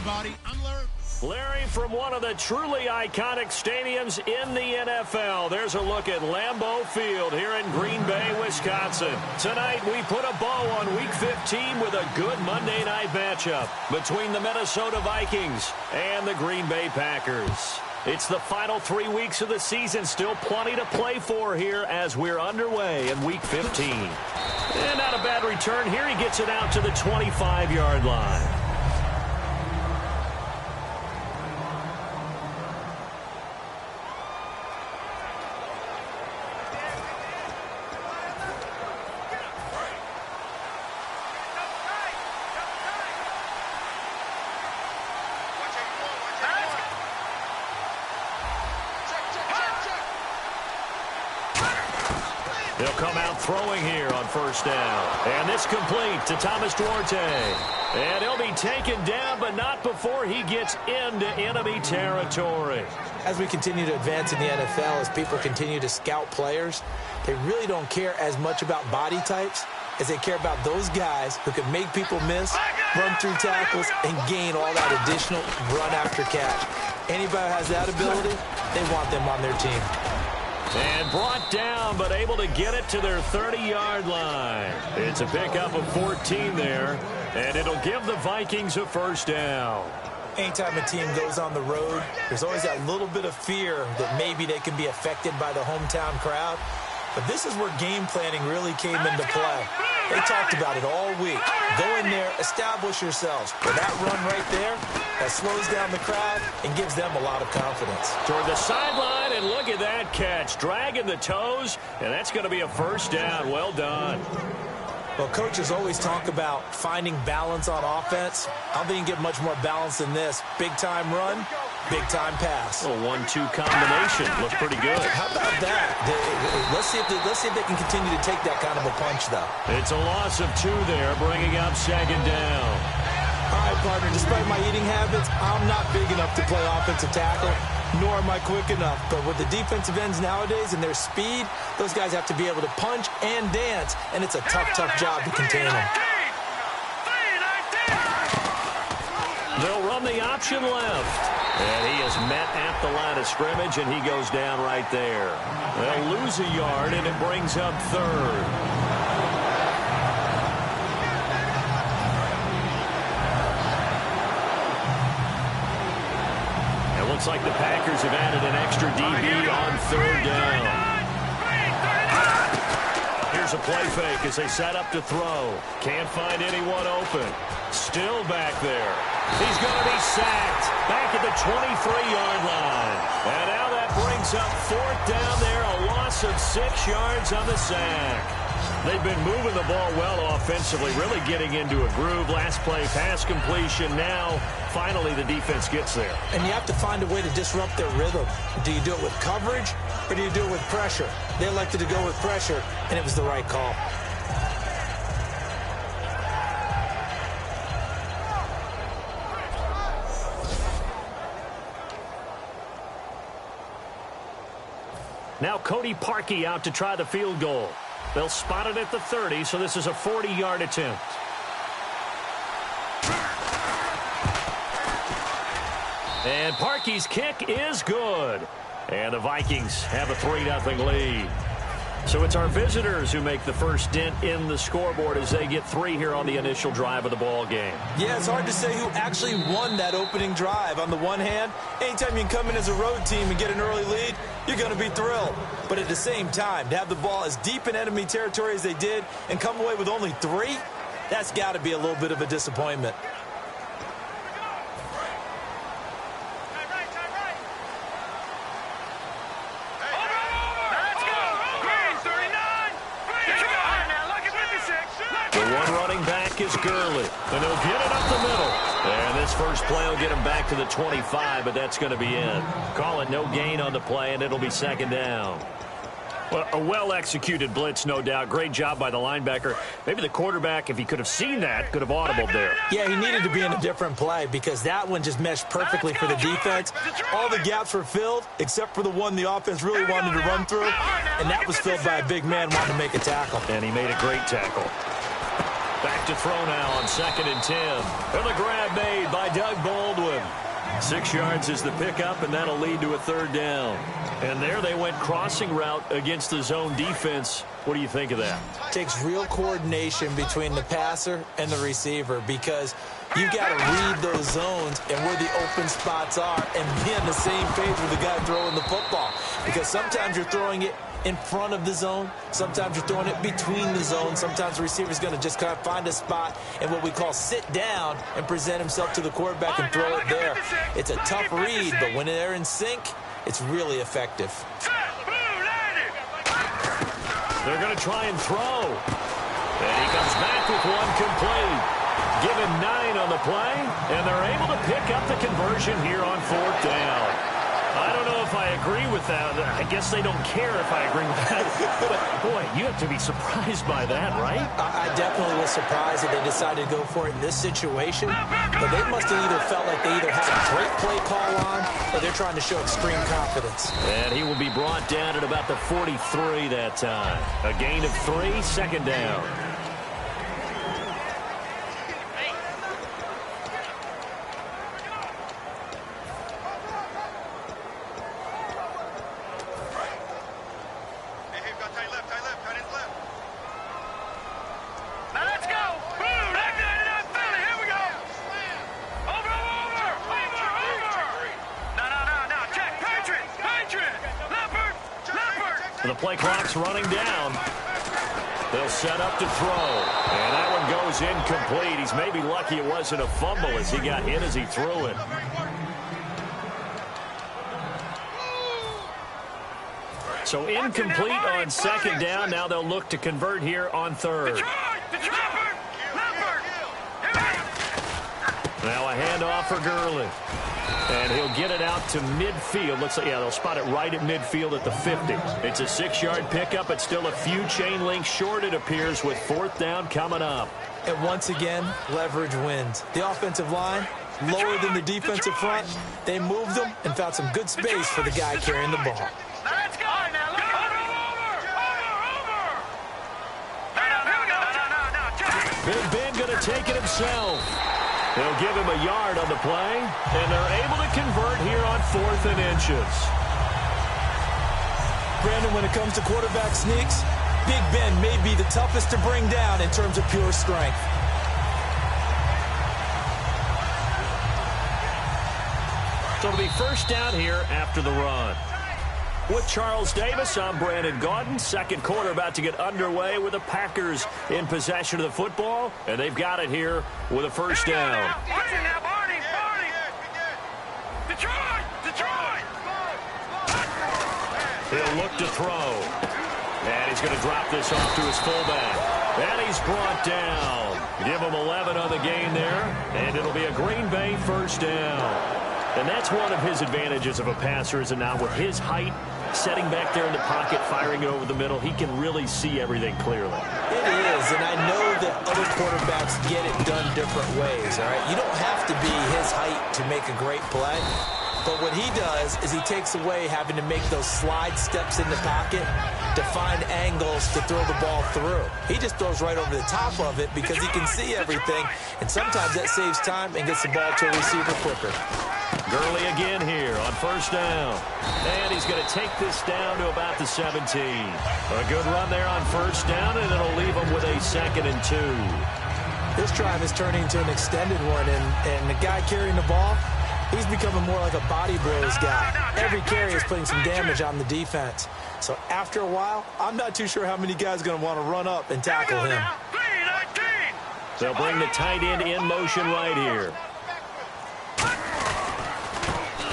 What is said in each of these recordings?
everybody. I'm Larry. Larry from one of the truly iconic stadiums in the NFL. There's a look at Lambeau Field here in Green Bay, Wisconsin. Tonight, we put a bow on Week 15 with a good Monday night matchup between the Minnesota Vikings and the Green Bay Packers. It's the final 3 weeks of the season. Still plenty to play for here as we're underway in Week 15. And not a bad return here. He gets it out to the 25-yard line. They'll come out throwing here on first down. And this complete to Thomas Duarte. And he'll be taken down, but not before he gets into enemy territory. As we continue to advance in the NFL, as people continue to scout players, they really don't care as much about body types as they care about those guys who can make people miss, run through tackles, and gain all that additional run after catch. Anybody who has that ability, they want them on their team. And brought down, but able to get it to their 30-yard line. It's a pickup of 14 there, and it'll give the Vikings a first down. Anytime a team goes on the road, there's always that little bit of fear that maybe they can be affected by the hometown crowd. But this is where game planning really came into play. They talked about it all week. Go in there, establish yourselves. With that run right there, that slows down the crowd and gives them a lot of confidence. Toward the sideline, and look at that catch. Dragging the toes, and that's going to be a first down. Well done. Well, coaches always talk about finding balance on offense. I don't think you can get much more balance than this. Big-time run, big-time pass. A 1-2 combination. Looks pretty good. How about that? Let's see if they can continue to take that kind of a punch, though. It's a loss of 2 there, bringing up second down. All right, partner, despite my eating habits, I'm not big enough to play offensive tackle, nor am I quick enough. But with the defensive ends nowadays and their speed, those guys have to be able to punch and dance, and it's a tough, tough job to contain them. They'll run the option left. And he is met at the line of scrimmage, and he goes down right there. They'll lose a yard, and it brings up third. It looks like the Packers have added an extra DB on third down. Here's a play fake as they set up to throw. Can't find anyone open. Still back there. He's going to be sacked back at the 23-yard line. And now that brings up fourth down there, a loss of 6 yards on the sack. They've been moving the ball well offensively, really getting into a groove. Last play, pass completion. Now, finally, the defense gets there. And you have to find a way to disrupt their rhythm. Do you do it with coverage, or do you do it with pressure? They elected to go with pressure, and it was the right call. Now Cody Parkey out to try the field goal. They'll spot it at the 30, so this is a 40-yard attempt. And Parkey's kick is good. And the Vikings have a 3-0 lead. So it's our visitors who make the first dent in the scoreboard as they get 3 here on the initial drive of the ball game. Yeah, it's hard to say who actually won that opening drive. On the one hand, anytime you can come in as a road team and get an early lead, you're going to be thrilled. But at the same time, to have the ball as deep in enemy territory as they did and come away with only 3, that's got to be a little bit of a disappointment. Is Gurley, and he'll get it up the middle. And this first play will get him back to the 25, but that's going to be it. Call it no gain on the play, and it'll be second down. Well, a well-executed blitz, no doubt. Great job by the linebacker. Maybe the quarterback, if he could have seen that, could have audibled there. Yeah, he needed to be in a different play because that one just meshed perfectly for the defense. All the gaps were filled except for the one the offense really wanted to run through, and that was filled by a big man wanting to make a tackle. And he made a great tackle. Back to throw now on 2nd and 10. And the grab made by Doug Baldwin. 6 yards is the pickup, and that'll lead to a 3rd down. And there they went crossing route against the zone defense. What do you think of that? Takes real coordination between the passer and the receiver, because you've got to read those zones and where the open spots are and be on the same page with the guy throwing the football. Because sometimes you're throwing it in front of the zone. Sometimes you're throwing it between the zones. Sometimes the receiver's going to just kind of find a spot and what we call sit down and present himself to the quarterback and throw it there. It's a tough read, but when they're in sync, it's really effective. They're going to try and throw. And he comes back with one complete. Give him 9 on the play, and they're able to pick up the conversion here on 4th down. I don't know if I agree with that. I guess they don't care if I agree with that. But, boy, you have to be surprised by that, right? I definitely was surprised that they decided to go for it in this situation. But they must have either felt like they either had a great play call on or they're trying to show extreme confidence. And he will be brought down at about the 43 that time. A gain of 3, 2nd down. The play clock's running down. They'll set up to throw. And that one goes incomplete. He's maybe lucky it wasn't a fumble as he got hit as he threw it. So incomplete on 2nd down. Now they'll look to convert here on 3rd. Now a handoff for Gurley. And he'll get it out to midfield. Looks like, yeah, they'll spot it right at midfield at the 50. It's a 6-yard pickup. It's still a few chain links short, it appears, with 4th down coming up. And once again, leverage wins. The offensive line, lower than the defensive front. They moved them and found some good space for the guy carrying the ball. Big Ben going to take it himself. They'll give him a yard on the play, and they're able to convert here on 4th and inches. Brandon, when it comes to quarterback sneaks, Big Ben may be the toughest to bring down in terms of pure strength. So it'll be 1st down here after the run. With Charles Davis, I'm Brandon Gaudin. 2nd quarter about to get underway with the Packers in possession of the football. And they've got it here with a 1st down. He'll look to throw. And he's going to drop this off to his fullback. And he's brought down. Give him 11 on the gain there. And it'll be a Green Bay 1st down. And that's one of his advantages of a passer, is now with his height, setting back there in the pocket, firing it over the middle, he can really see everything clearly. It is, and I know that other quarterbacks get it done different ways, all right? You don't have to be his height to make a great play. But what he does is he takes away having to make those slide steps in the pocket to find angles to throw the ball through. He just throws right over the top of it because he can see everything, and sometimes that saves time and gets the ball to a receiver quicker. Gurley again here on 1st down. And he's going to take this down to about the 17. A good run there on 1st down, and it'll leave him with a 2nd and 2. This drive is turning into an extended one, and the guy carrying the ball, he's becoming more like a body blows guy. Every carry is putting some damage on the defense. So after a while, I'm not too sure how many guys are going to want to run up and tackle him. They'll bring the tight end in motion right here.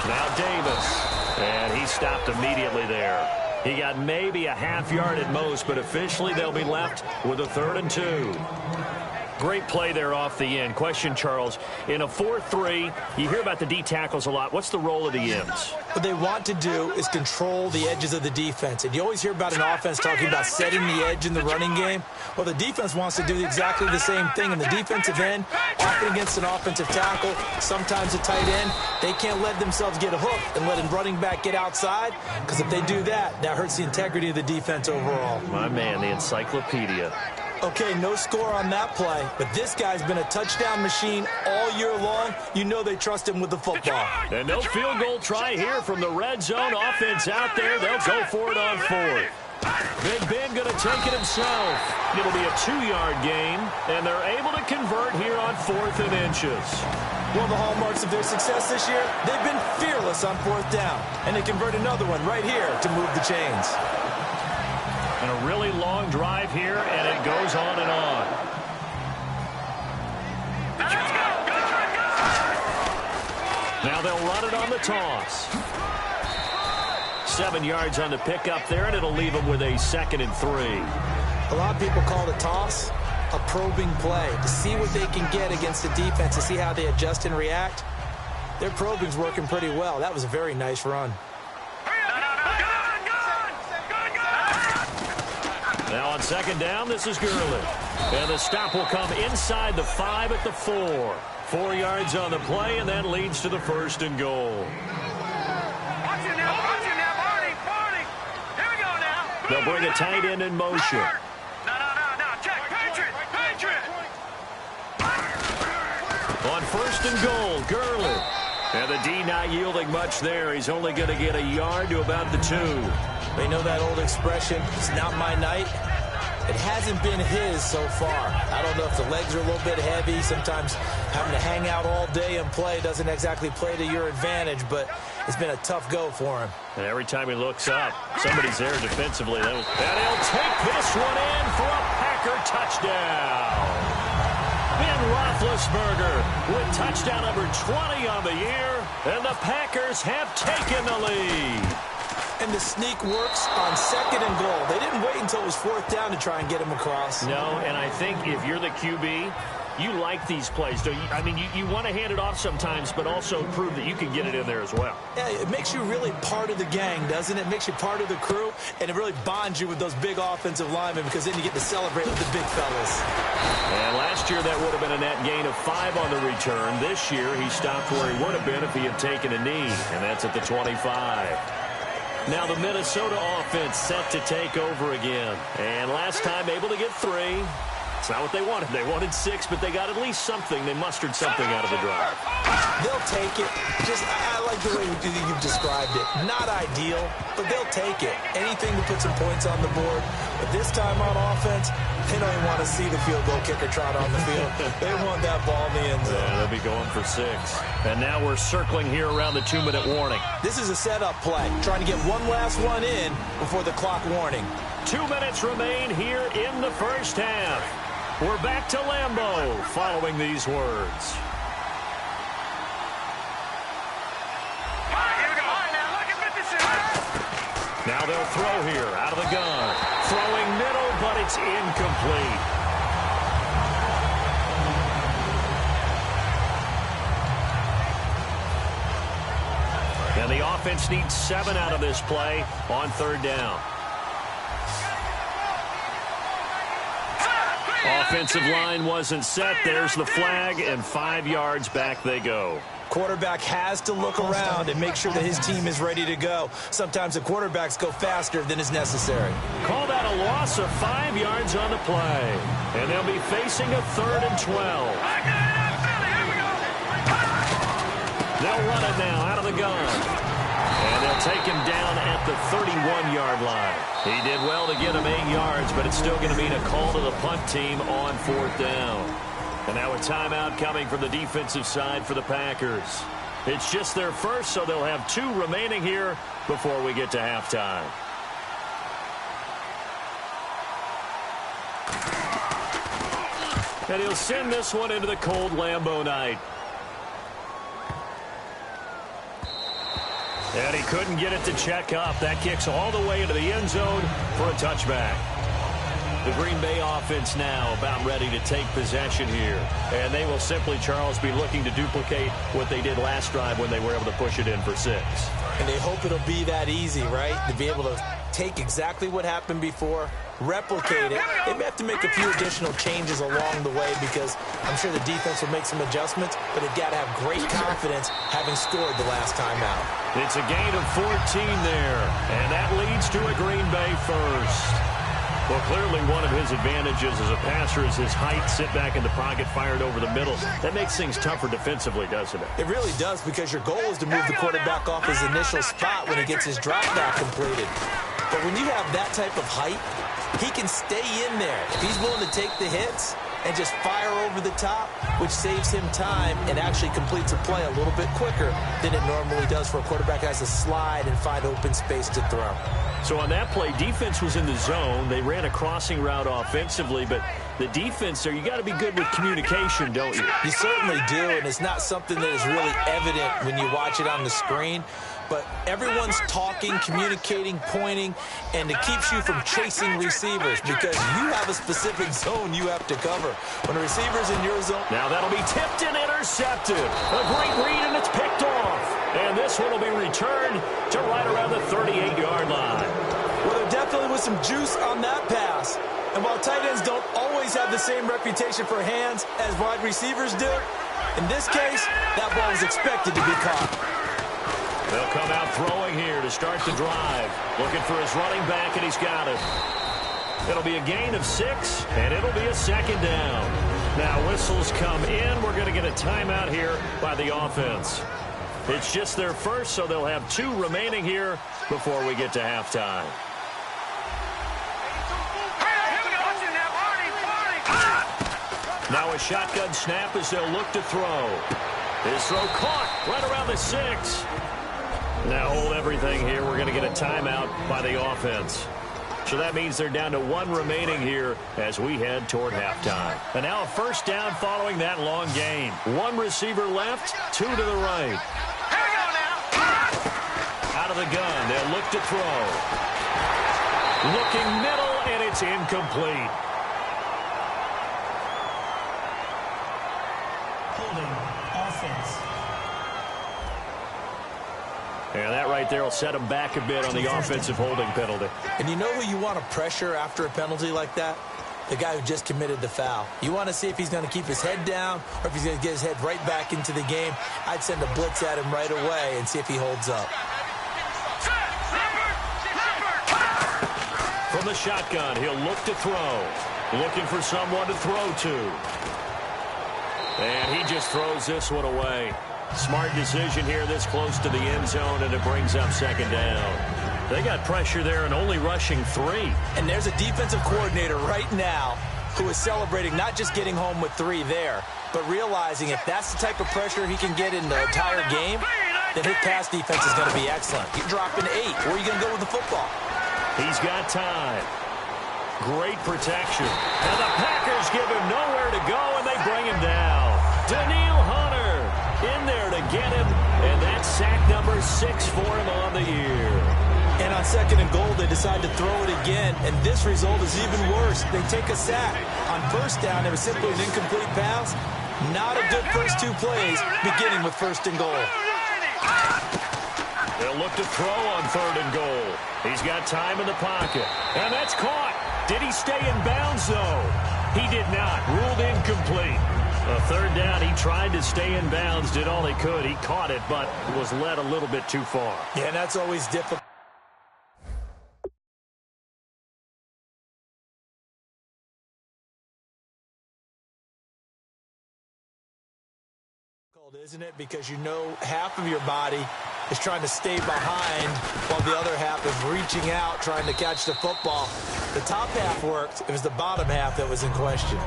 Now Davis, and he stopped immediately there. He got maybe a half yard at most, but officially they'll be left with a 3rd and 2. Great play there off the end. Question, Charles, in a 4-3, you hear about the D tackles a lot. What's the role of the ends? What they want to do is control the edges of the defense. And you always hear about an offense talking about setting the edge in the running game. Well, the defense wants to do exactly the same thing. In the defensive end, often against an offensive tackle, sometimes a tight end, they can't let themselves get a hook and let a running back get outside, because if they do that, that hurts the integrity of the defense overall. My man, the encyclopedia. Okay, no score on that play, but this guy's been a touchdown machine all year long. You know they trust him with the football. And no field goal try here from the red zone. Offense out there. They'll go for it on fourth. Big Ben going to take it himself. It'll be a 2-yard gain, and they're able to convert here on 4th and inches. One of the hallmarks of their success this year, they've been fearless on 4th down, and they convert another one right here to move the chains. And a really long drive here, and it goes on and on. Now they'll run it on the toss. 7 yards on the pickup there, and it'll leave them with a 2nd and 3. A lot of people call the toss a probing play to see what they can get against the defense, to see how they adjust and react. Their probing's working pretty well. That was a very nice run. Now on 2nd down, this is Gurley. And the stop will come inside the 5 at the 4. 4 yards on the play, and that leads to the 1st and goal. They'll bring a tight end in motion. Check. Patriot. On 1st and goal, Gurley. And the D not yielding much there. He's only going to get a yard to about the 2. They know that old expression, it's not my night. It hasn't been his so far. I don't know if the legs are a little bit heavy. Sometimes having to hang out all day and play doesn't exactly play to your advantage, but it's been a tough go for him. And every time he looks up, somebody's there defensively. And he'll take this one in for a Packer touchdown. Ben Roethlisberger with touchdown number 20 on the year, and the Packers have taken the lead. And the sneak works on 2nd and goal. They didn't wait until it was 4th down to try and get him across. No, and I think if you're the QB, you like these plays, don't you? I mean, you want to hand it off sometimes, but also prove that you can get it in there as well. Yeah, it makes you really part of the gang, doesn't it? It makes you part of the crew, and it really bonds you with those big offensive linemen, because then you get to celebrate with the big fellas. And last year, that would have been a net gain of 5 on the return. This year, he stopped where he would have been if he had taken a knee, and that's at the 25. Now the Minnesota offense set to take over again. And last time able to get 3. It's not what they wanted. They wanted 6, but they got at least something. They mustered something out of the drive. They'll take it. I like the way you've described it. Not ideal, but they'll take it. Anything to put some points on the board. But this time on offense, they don't even want to see the field goal kicker trot on the field. They want that ball in the end zone. Yeah, they'll be going for 6. And now we're circling here around the 2-minute warning. This is a setup play, trying to get one last one in before the clock warning. 2 minutes remain here in the first half. We're back to Lambeau following these words. Now they'll throw here out of the gun. Throwing middle, but it's incomplete. And the offense needs 7 out of this play on 3rd down. Offensive line wasn't set. There's the flag, and 5 yards back they go. Quarterback has to look around and make sure that his team is ready to go. Sometimes the quarterbacks go faster than is necessary. Call that a loss of 5 yards on the play. And they'll be facing a 3rd and 12. They'll run it now out of the gun. And they'll take him down at the 31-yard line. He did well to get him 8 yards, but it's still going to mean a call to the punt team on 4th down. And now a timeout coming from the defensive side for the Packers. It's just their first, so they'll have 2 remaining here before we get to halftime. And he'll send this one into the cold Lambeau night. And he couldn't get it to check up. That kicks all the way into the end zone for a touchback. The Green Bay offense now about ready to take possession here. And they will simply, Charles, be looking to duplicate what they did last drive when they were able to push it in for 6. And they hope it'll be that easy, right? To be able to take exactly what happened before, replicate it. They may have to make a few additional changes along the way, because I'm sure the defense will make some adjustments, but they've got to have great confidence having scored the last time out. It's a gain of 14 there, and that leads to a Green Bay first. Well, clearly one of his advantages as a passer is his height, sit back in the pocket, fired over the middle. That makes things tougher defensively, doesn't it? It really does, because your goal is to move the quarterback off his initial spot when he gets his drop back completed. But when you have that type of height, he can stay in there. If he's willing to take the hits and just fire over the top, which saves him time and actually completes a play a little bit quicker than it normally does for a quarterback that has to slide and find open space to throw. So on that play, defense was in the zone. They ran a crossing route offensively, but the defense there, you got to be good with communication, don't you? You certainly do, and it's not something that is really evident when you watch it on the screen. But everyone's talking, communicating, pointing, and it keeps you from chasing receivers because you have a specific zone you have to cover. When a receiver's in your zone. Now that'll be tipped and intercepted. A great read, and it's picked off. And this one will be returned to right around the 38-yard line. Well, there definitely was some juice on that pass. And while tight ends don't always have the same reputation for hands as wide receivers do, in this case, that ball was expected to be caught. They'll come out throwing here to start the drive. Looking for his running back, and he's got it. It'll be a gain of 6, and it'll be a second down. Now whistles come in. We're going to get a timeout here by the offense. It's just their first, so they'll have 2 remaining here before we get to halftime. Now a shotgun snap as they'll look to throw. His throw caught right around the 6. Now hold everything here. We're going to get a timeout by the offense. So that means they're down to 1 remaining here as we head toward halftime. And now a first down following that long gain. 1 receiver left, 2 to the right. Out of the gun, they'll look to throw. Looking middle, and it's incomplete. Holding offense. And that right there will set him back a bit on the offensive holding penalty. And you know who you want to pressure after a penalty like that? The guy who just committed the foul. You want to see if he's going to keep his head down or if he's going to get his head right back into the game. I'd send a blitz at him right away and see if he holds up. From the shotgun, he'll look to throw. Looking for someone to throw to. And he just throws this one away. Smart decision here this close to the end zone, and it brings up second down. They got pressure there and only rushing 3. And there's a defensive coordinator right now who is celebrating not just getting home with 3 there, but realizing if that's the type of pressure he can get in the entire game, then his pass defense is going to be excellent. You're dropping 8. Where are you going to go with the football? He's got time. Great protection. And the Packers give him nowhere to go, and they bring him down. Daniil Hunter in there to get him, and that's sack number 6 for him on the year. And on 2nd and goal, they decide to throw it again, and this result is even worse. They take a sack. On first down, it was simply an incomplete pass. Not a good first 2 plays, beginning with 1st and goal. They'll look to throw on 3rd and goal. He's got time in the pocket, and that's caught. Did he stay in bounds, though? He did not. Ruled incomplete. A 3rd down, he tried to stay in bounds, did all he could. He caught it, but was led a little bit too far. Yeah, and that's always difficult. Isn't it? Because you know half of your body is trying to stay behind while the other half is reaching out trying to catch the football. The top half worked. It was the bottom half that was in question.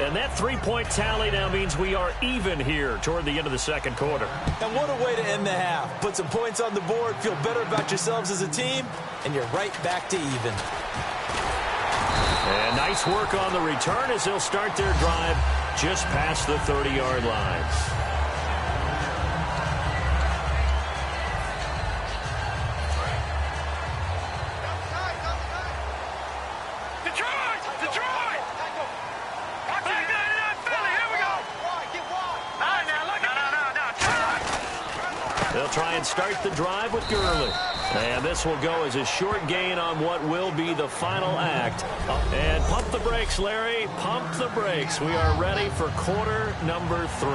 And that 3-point tally now means we are even here toward the end of the 2nd quarter. And what a way to end the half. Put some points on the board, feel better about yourselves as a team, and you're right back to even. And nice work on the return as they'll start their drive just past the 30-yard line. They'll try and start the drive with Gurley. And this will go as a short gain on what will be the final act. And pump the brakes, Larry. Pump the brakes. We are ready for quarter number 3.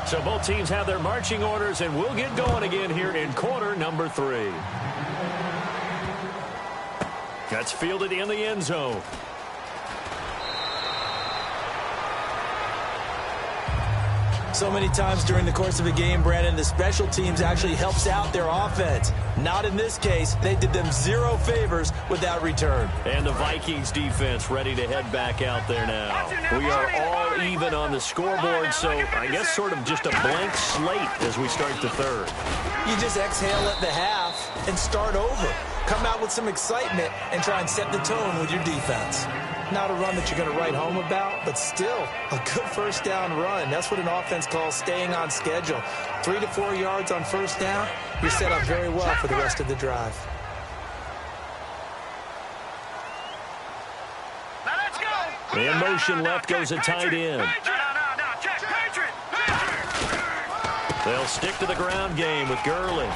So both teams have their marching orders, and we'll get going again here in quarter number 3. That's fielded in the end zone. So many times during the course of a game, Brandon, the special teams actually helps out their offense. Not in this case. They did them 0 favors with that return. And the Vikings defense ready to head back out there now. We are all even on the scoreboard, so I guess sort of just a blank slate as we start the third. You just exhale at the half and start over. Come out with some excitement and try and set the tone with your defense. Not a run that you're going to write home about, but still a good first down run. That's what an offense calls staying on schedule. 3 to 4 yards on first down, you're set up very well for the rest of the drive. Now let's go. In motion left goes a tight end. No, check. Patriot. They'll stick to the ground game with Gurley.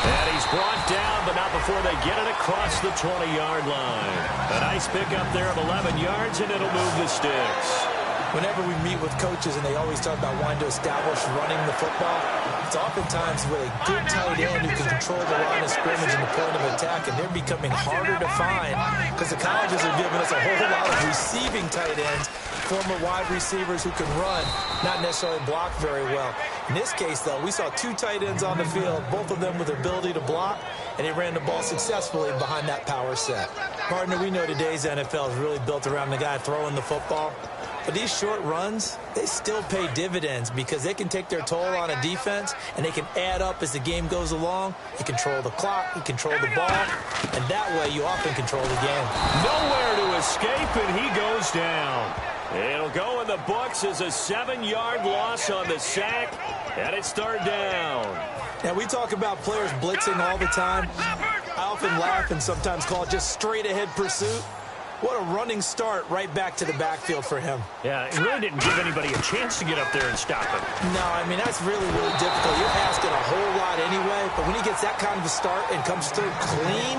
And he's brought down, but not before they get it across the 20-yard line. A nice pickup there of 11 yards, and it'll move the sticks. Whenever we meet with coaches and they always talk about wanting to establish running the football, it's oftentimes with a good tight end who can control the line of scrimmage and the point of attack, and they're becoming harder to find because the colleges are giving us a whole lot of receiving tight ends, former wide receivers who can run, not necessarily block very well. In this case, though, we saw 2 tight ends on the field, both of them with the ability to block, and they ran the ball successfully behind that power set. Partner, we know today's NFL is really built around the guy throwing the football. But these short runs, they still pay dividends because they can take their toll on a defense, and they can add up as the game goes along. You control the clock, you control the ball, and that way you often control the game. Nowhere to escape, and he goes down. It'll go in the books as a 7-yard loss on the sack, and it's 3rd down. Now, we talk about players blitzing all the time. I often laugh and sometimes call it just straight-ahead pursuit. What a running start right back to the backfield for him. Yeah, it really didn't give anybody a chance to get up there and stop him. No, I mean, that's really, really difficult. You're asking a whole lot anyway, but when he gets that kind of a start and comes through clean,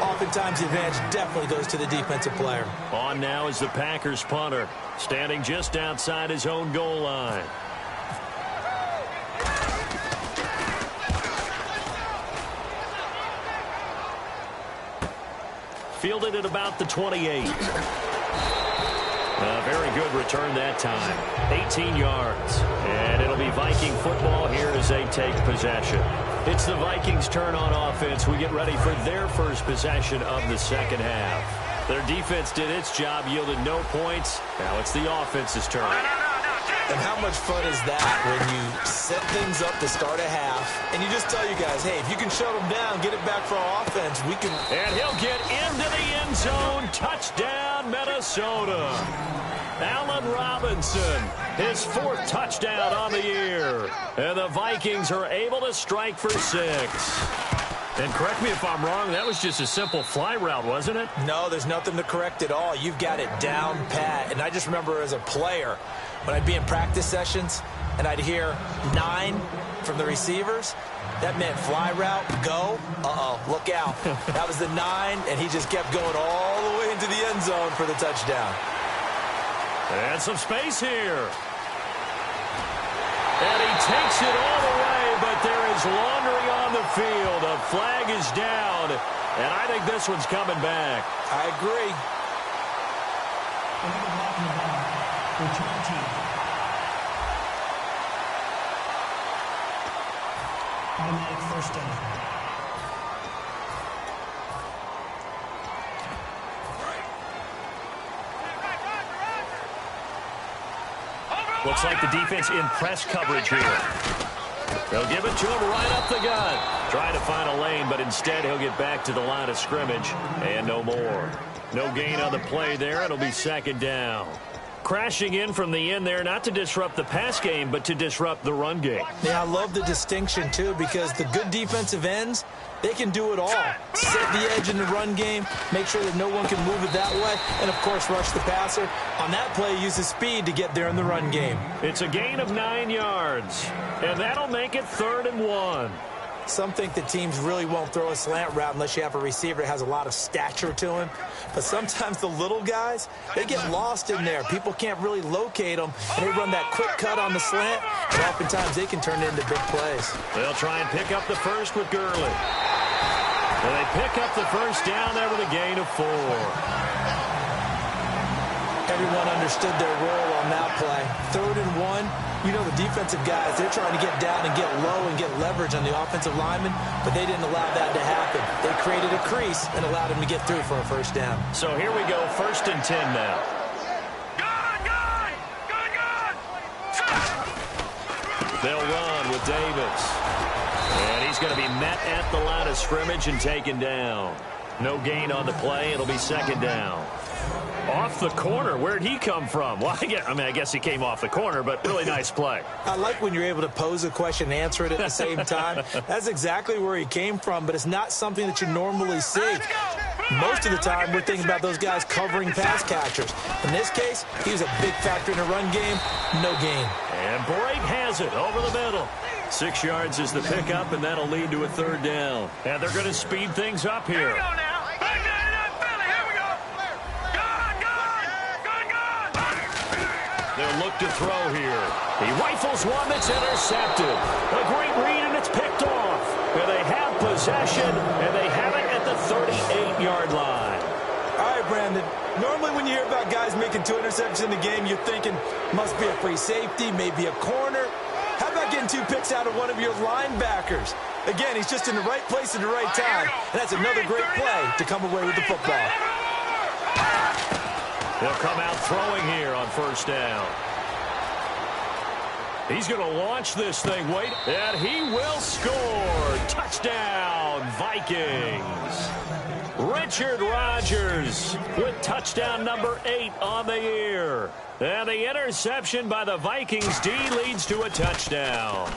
oftentimes the advantage definitely goes to the defensive player. On now is the Packers punter, standing just outside his own goal line. Fielded at about the 28. A very good return that time. 18 yards. And it'll be Viking football here as they take possession. It's the Vikings' turn on offense. We get ready for their first possession of the second half. Their defense did its job, yielded no points. Now it's the offense's turn. And how much fun is that when you set things up to start a half, and you just tell you guys, hey, if you can shut them down, get it back for our offense, we can... And he'll get into the end zone. Touchdown, Minnesota. Allen Robinson, his 4th touchdown on the year. And the Vikings are able to strike for 6. And correct me if I'm wrong, that was just a simple fly route, wasn't it? No, there's nothing to correct at all. You've got it down pat. And I just remember as a player, when I'd be in practice sessions and I'd hear 9 from the receivers, that meant fly route, go, look out. That was the 9, and he just kept going all the way into the end zone for the touchdown. And some space here. And he takes it all the way, but there is laundry on the field. A flag is down, and I think this one's coming back. I agree. Automatic first down. Looks like the defense in press coverage here. They'll give it to him right up the gut. Trying to find a lane, but instead he'll get back to the line of scrimmage and no more. No gain on the play there. It'll be 2nd down. Crashing in from the end there, not to disrupt the pass game, but to disrupt the run game. Yeah, I love the distinction, too, because the good defensive ends, they can do it all. Set the edge in the run game, make sure that no one can move it that way, and, of course, rush the passer. On that play, use his speed to get there in the run game. It's a gain of 9 yards, and that'll make it 3rd and 1. Some think that teams really won't throw a slant route unless you have a receiver that has a lot of stature to him. But sometimes the little guys, they get lost in there. People can't really locate them, and they run that quick cut on the slant, and oftentimes they can turn it into big plays. They'll try and pick up the first with Gurley. And they pick up the first down there with a gain of 4. Everyone understood their role on that play. 3rd and 1. You know the defensive guys, they're trying to get down and get low and get leverage on the offensive lineman, but they didn't allow that to happen. They created a crease and allowed him to get through for a first down. So here we go, 1st and 10 now. They'll run with Davis. And he's going to be met at the line of scrimmage and taken down. No gain on the play. It'll be 2nd down. Off the corner. Where'd he come from? Well, I guess he came off the corner, but really nice play. I like when you're able to pose a question and answer it at the same time. That's exactly where he came from, but it's not something that you normally see. Most of the time, we're thinking about those guys covering pass catchers. In this case, he was a big factor in the run game. No gain. And Bright has it over the middle. 6 yards is the pickup, and that'll lead to a 3rd down. And they're going to speed things up here. They'll look to throw here. He rifles one that's intercepted. A great read, and it's picked off. And they have possession, and they have it at the 38-yard line. All right, Brandon. Normally when you hear about guys making 2 interceptions in the game, you're thinking must be a free safety, maybe a corner. How about getting 2 picks out of one of your linebackers? Again, he's just in the right place at the right time. And that's another great play to come away with the football. They'll come out throwing here on 1st down. He's going to launch this thing, wait, and he will score. Touchdown, Vikings. Richard Rodgers with touchdown number 8 on the year. And the interception by the Vikings D leads to a touchdown.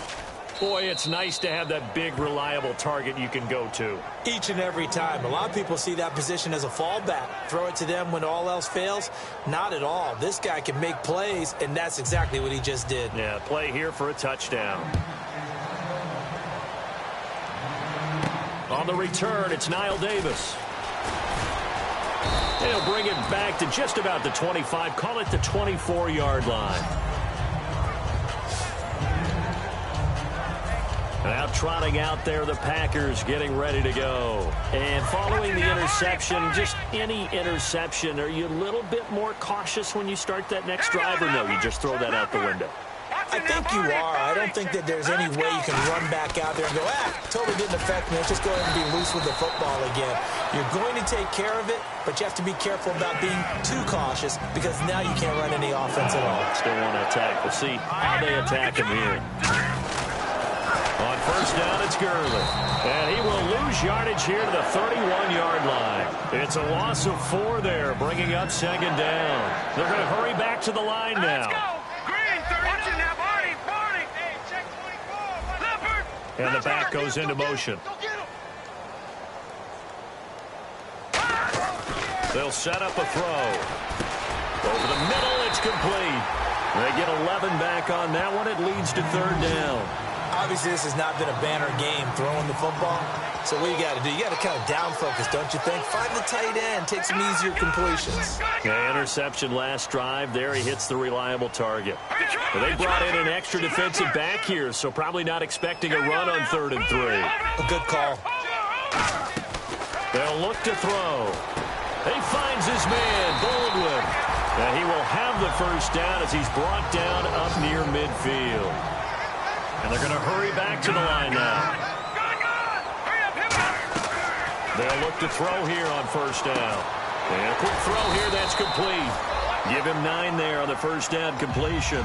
Boy, it's nice to have that big, reliable target you can go to. Each and every time. A lot of people see that position as a fallback. Throw it to them when all else fails. Not at all. This guy can make plays, and that's exactly what he just did. Yeah, play here for a touchdown. On the return, it's Niall Davis. They'll bring it back to just about the 25. Call it the 24-yard line. Now trotting out there, the Packers getting ready to go. And following the interception, just any interception, are you a little bit more cautious when you start that next drive, or no, you just throw that out the window? I think you are. I don't think that there's any way you can run back out there and go, totally didn't affect me. Let's just go ahead and be loose with the football again. You're going to take care of it, but you have to be careful about being too cautious because now you can't run any offense at all. Still want to attack. We'll see how they attack him here. On 1st down, it's Gurley. And he will lose yardage here to the 31-yard line. It's a loss of 4 there, bringing up 2nd down. They're going to hurry back to the line now. And the back goes into motion. They'll set up a throw. Over the middle, it's complete. They get 11 back on that one. It leads to 3rd down. Obviously, this has not been a banner game throwing the football. So what you got to do, you got to kind of down focus, don't you think? Find the tight end, take some easier completions. Yeah, interception last drive. There he hits the reliable target. Well, they brought in an extra defensive back here, so probably not expecting a run on 3rd and 3. A good call. They'll look to throw. He finds his man, Baldwin. And he will have the first down as he's brought down up near midfield. And they're going to hurry back to the line now. They'll look to throw here on 1st down. And a quick throw here, that's complete. Give him 9 there on the 1st down completion.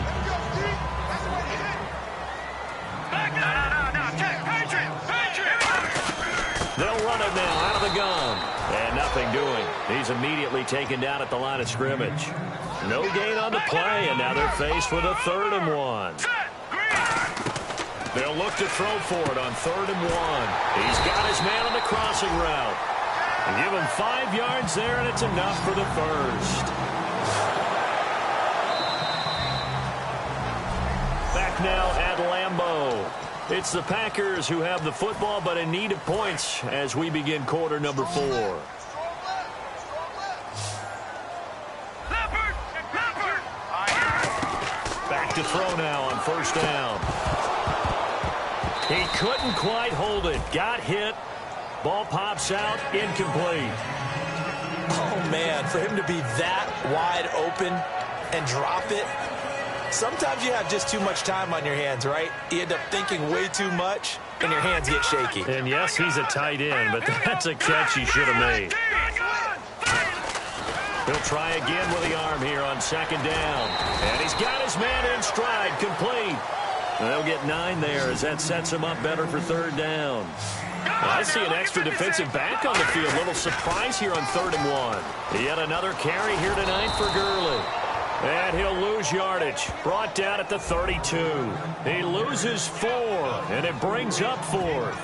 They'll run it now out of the gun. And nothing doing. He's immediately taken down at the line of scrimmage. No gain on the play, and now they're faced with a 3rd and 1. They'll look to throw for it on 3rd and 1. He's got his man on the crossing route. And give him 5 yards there, and it's enough for the first. Back now at Lambeau. It's the Packers who have the football, but in need of points as we begin quarter number 4. Back to throw now on first down. He couldn't quite hold it. Got hit. Ball pops out. Incomplete. Oh, man, for him to be that wide open and drop it. Sometimes you have just too much time on your hands, right? You end up thinking way too much, and your hands get shaky. And yes, he's a tight end, but that's a catch he should have made. He'll try again with the arm here on second down. And he's got his man in stride, complete. They'll get 9 there as that sets him up better for third down. I see an extra defensive back on the field. Little surprise here on 3rd and 1. Yet another carry here tonight for Gurley. And he'll lose yardage. Brought down at the 32. He loses 4, and it brings up 4th.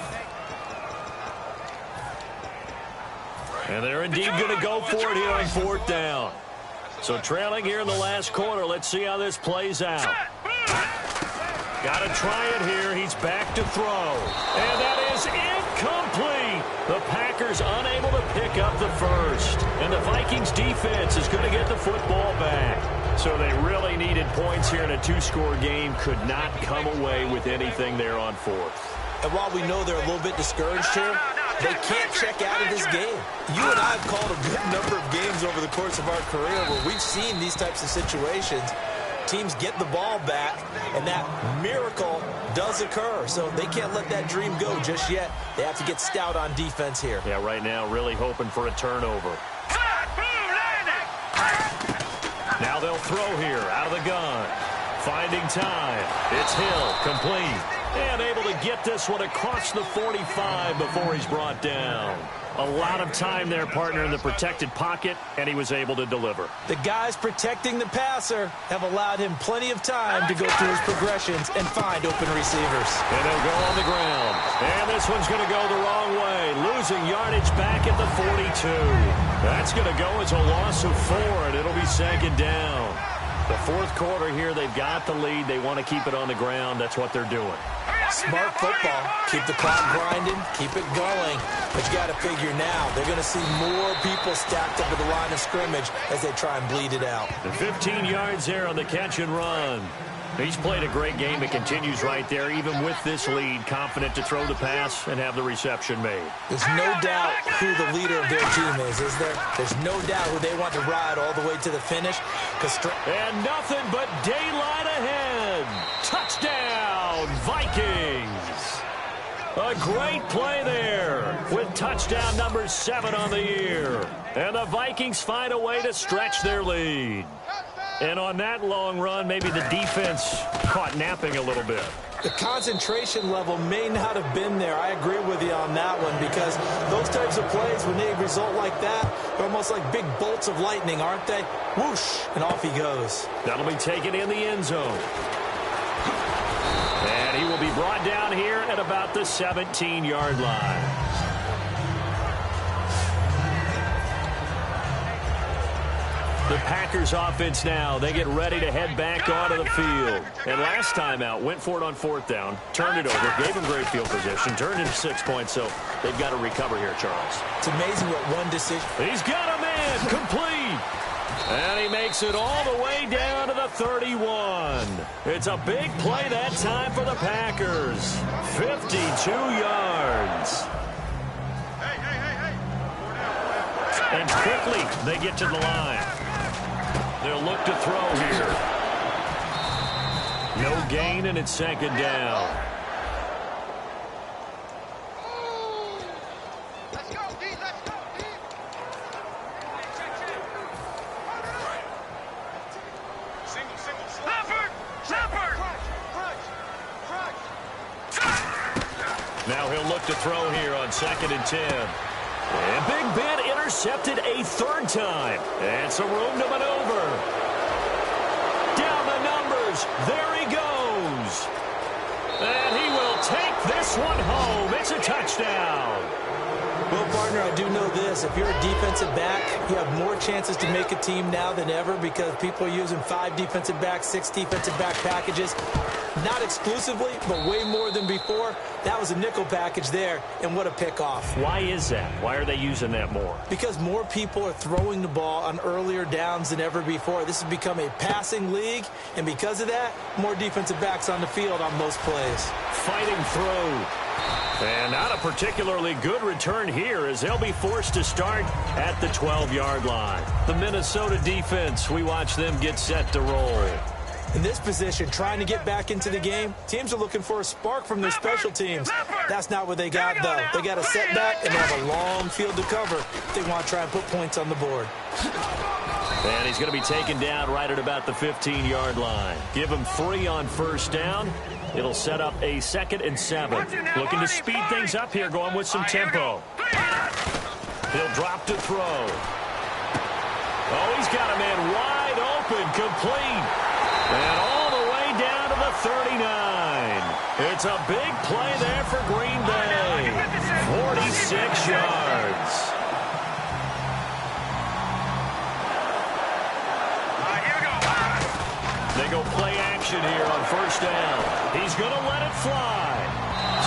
And they're indeed going to go for it here on 4th down. So trailing here in the last quarter. Let's see how this plays out. Got to try it here. He's back to throw. And that is incomplete. The Packers unable to pick up the first. And the Vikings defense is going to get the football back. So they really needed points here in a 2-score game. Could not come away with anything there on 4th. And while we know they're a little bit discouraged here, they can't check out of this game. You and I have called a good number of games over the course of our career where we've seen these types of situations. Teams get the ball back, and that miracle does occur. So they can't let that dream go just yet. They have to get stout on defense here. Yeah, right now really hoping for a turnover. Now they'll throw here out of the gun. Finding time. It's Hill, complete. And able to get this one across the 45 before he's brought down. A lot of time there, partner, in the protected pocket, and he was able to deliver. The guys protecting the passer have allowed him plenty of time to go through his progressions and find open receivers. And they'll go on the ground. And this one's going to go the wrong way. Losing yardage back at the 42. That's going to go as a loss of 4, and it'll be second down. The 4th quarter here, they've got the lead. They want to keep it on the ground. That's what they're doing. Smart football. Keep the clock grinding. Keep it going. But you got to figure now, they're going to see more people stacked up at the line of scrimmage as they try and bleed it out. The 15 yards there on the catch and run. He's played a great game. It continues right there, even with this lead. Confident to throw the pass and have the reception made. There's no doubt who the leader of their team is there? There's no doubt who they want to ride all the way to the finish. And nothing but daylight ahead. Touchdown, Vikings. A great play there with touchdown number 7 on the year. And the Vikings find a way to stretch their lead. And on that long run, maybe the defense caught napping a little bit. The concentration level may not have been there. I agree with you on that one because those types of plays, when they result like that, they're almost like big bolts of lightning, aren't they? Whoosh, and off he goes. That'll be taken in the end zone. And he will be brought down here at about the 17-yard line. The Packers offense now, they get ready to head back onto the field. And last time out, went for it on 4th down, turned it over, gave him great field position, turned into 6 points, so they've got to recover here, Charles. It's amazing what one decision. He's got a man, complete. And he makes it all the way down to the 31. It's a big play that time for the Packers. 52 yards. And quickly, they get to the line. They'll look to throw here. No gain, and it's second down. Let's go, D. Let's go, D. Single. Shepherd. Now he'll look to throw here on 2nd and 10. And Big Ben intercepted a 3rd time. And some room to maneuver. Down the numbers. There he goes. And he will take this one home. It's a touchdown. Well, partner, I do know this. If you're a defensive back, you have more chances to make a team now than ever because people are using 5 defensive backs, 6 defensive back packages. Not exclusively, but way more than before. That was a nickel package there, and what a pickoff. Why is that? Why are they using that more? Because more people are throwing the ball on earlier downs than ever before. This has become a passing league, and because of that, more defensive backs on the field on most plays. Fighting through. And not a particularly good return here as they'll be forced to start at the 12-yard line. The Minnesota defense, we watch them get set to roll. In this position, trying to get back into the game, teams are looking for a spark from their special teams. That's not what they got, though. They got a setback, and they have a long field to cover if they want to try and put points on the board. And he's going to be taken down right at about the 15-yard line. Give him 3 on first down. It'll set up a 2nd and 7. Looking to speed things up here, going with some tempo. He'll drop to throw. Oh, he's got a man wide open, complete. And all the way down to the 39. It's a big play there for Green Bay. 46 yards. They go play action here on first down. He's going to let it fly.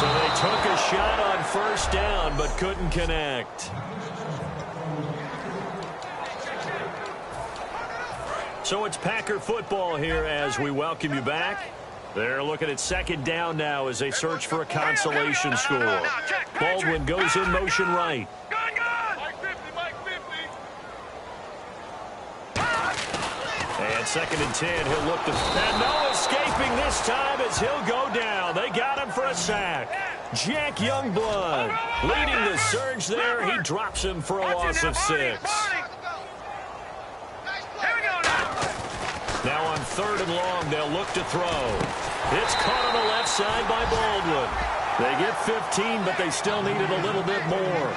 So they took a shot on first down but couldn't connect. So it's Packer football here as we welcome you back. They're looking at 2nd down now as they search for a consolation score. Baldwin goes in motion right. And 2nd and 10, he'll look to... And no escaping this time as he'll go down. They got him for a sack. Jack Youngblood leading the surge there. He drops him for a loss of 6. Now on 3rd and long, they'll look to throw. It's caught on the left side by Baldwin. They get 15, but they still needed a little bit more.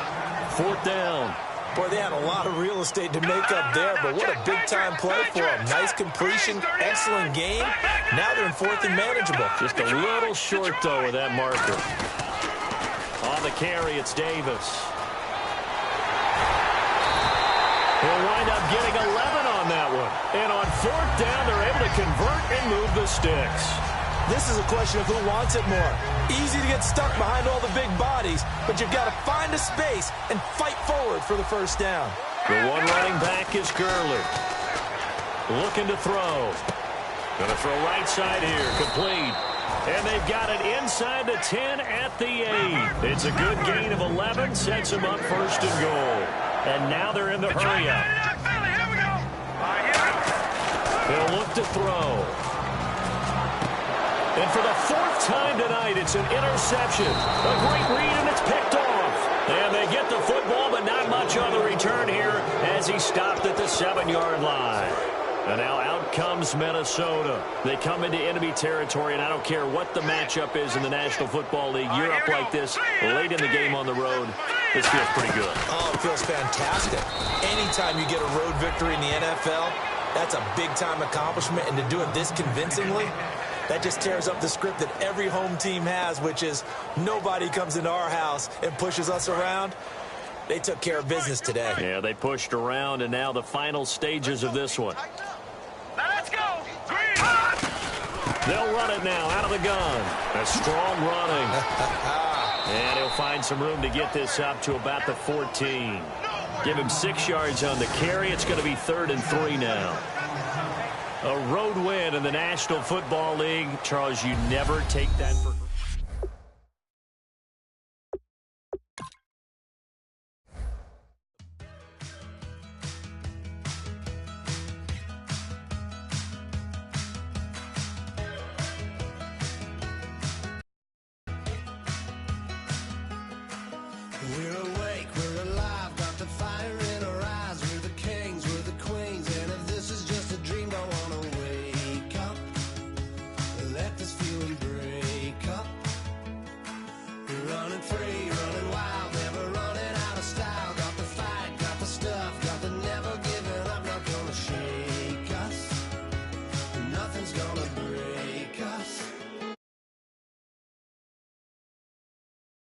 4th down. Boy, they had a lot of real estate to make up there, but what a big-time play for them. Nice completion, excellent game. Now they're in 4th and manageable. Just a little short, though, with that marker. On the carry, it's Davis. He'll wind up getting 11 on that one. And on 4th down, they're able to convert and move the sticks. This is a question of who wants it more. Easy to get stuck behind all the big bodies, but you've got to find a space and fight forward for the first down. The one running back is Gurley. Looking to throw. Going to throw right side here, complete. And they've got it inside the 10 at the 8. It's a good gain of 11, sets them up 1st and goal. And now they're in the hurry-up. They'll look to throw. And for the 4th time tonight, it's an interception. A great read, and it's picked off. And they get the football, but not much on the return here as he stopped at the 7-yard line. And now out comes Minnesota. They come into enemy territory, and I don't care what the matchup is in the National Football League. You're up like this late in the game on the road. This feels pretty good. Oh, it feels fantastic. Anytime you get a road victory in the NFL, that's a big-time accomplishment, and to do it this convincingly, that just tears up the script that every home team has, which is nobody comes into our house and pushes us around. They took care of business today. Yeah, they pushed around, and now the final stages of this one. Now let's go. They'll run it now out of the gun. A strong running. And he'll find some room to get this up to about the 14. Give him 6 yards on the carry. It's going to be 3rd and 3 now. A road win in the National Football League. Charles, you never take that for granted.